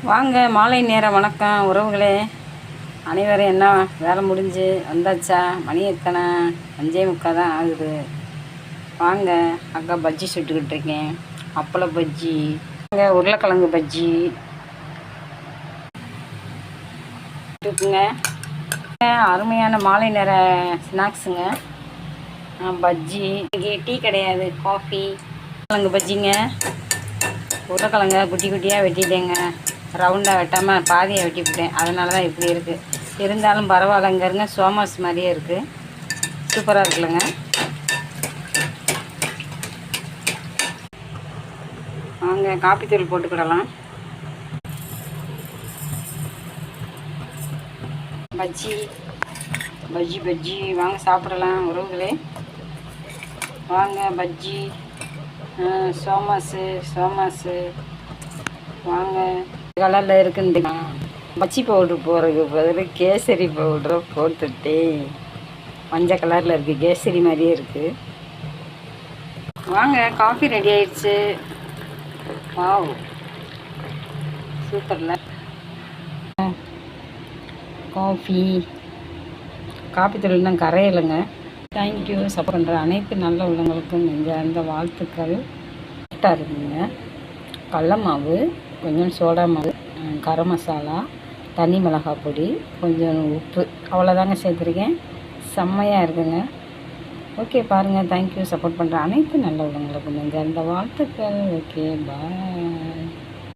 வாங்க மாலை நேரம் வணக்கம் உறவுகளே. அனைவரும் என்ன வேலை முடிஞ்சு வந்தாச்சா? மணி எத்தனை? 5:45 தான் ஆகுது. வாங்க, அக்கா பஜ்ஜி சுட்டுக்கிட்டு இருக்கேன். அப்பள பஜ்ஜி, வாங்க உருளைக்கிழங்கு பஜ்ஜி இருக்குங்க. அருமையான மாலை நேர ஸ்நாக்ஸுங்க. பஜ்ஜி, இங்கே டீ கிடையாது, காஃபி. கிழங்கு பஜ்ஜிங்க. உருளைக்கிழங்க குட்டி குட்டியாக வெட்டிட்டேங்க. ரவுண்டாக வெட்டாமல் பாதியை வெட்டிவிட்டேன். அதனால தான் இப்படி இருக்குது. இருந்தாலும் பரவாயில்லைங்க. இருங்க, சோமாஸ் மாதிரியே இருக்குது. சூப்பராக இருக்குல்லங்க. வாங்க காப்பித்தூள் போட்டுக்கிடலாம். பஜ்ஜி பஜ்ஜி பஜ்ஜி வாங்க சாப்பிடலாம் உறவுகளே. வாங்க பஜ்ஜி, சோமாஸு வாங்க. கலரில் இருக்குன்னு பஜ்ஜி பவுட்ரு போடுறதுக்கு பதில் கேசரி பவுட்ரை போட்டுட்டேன். மஞ்சள் கலரில் இருக்குது, கேசரி மாதிரியே இருக்குது. வாங்க, காஃபி ரெடி ஆயிடுச்சு. வாவ், சூப்பரில் காஃபி தூள் இன்னும் கரையலைங்க. தேங்க்யூ. சப்போர்ட் பண்ணுற அனைத்து நல்ல உள்ளவங்களுக்கும் அந்த வாழ்த்துக்கள். கரெக்டாக இருக்குங்க. கடல மாவு, கொஞ்சம் சோடா மாவு, கரம் மசாலா, தனி மிளகாய் பொடி, கொஞ்சம் உப்பு, அவ்வளோதாங்க சேர்த்துருக்கேன். செம்மையாக இருக்குங்க. ஓகே பாருங்கள். தேங்க்யூ. சப்போர்ட் பண்ணுற அனைத்து நல்ல உள்ளவங்களுக்கும் அந்த வாழ்த்துக்கள். ஓகே, பாய்.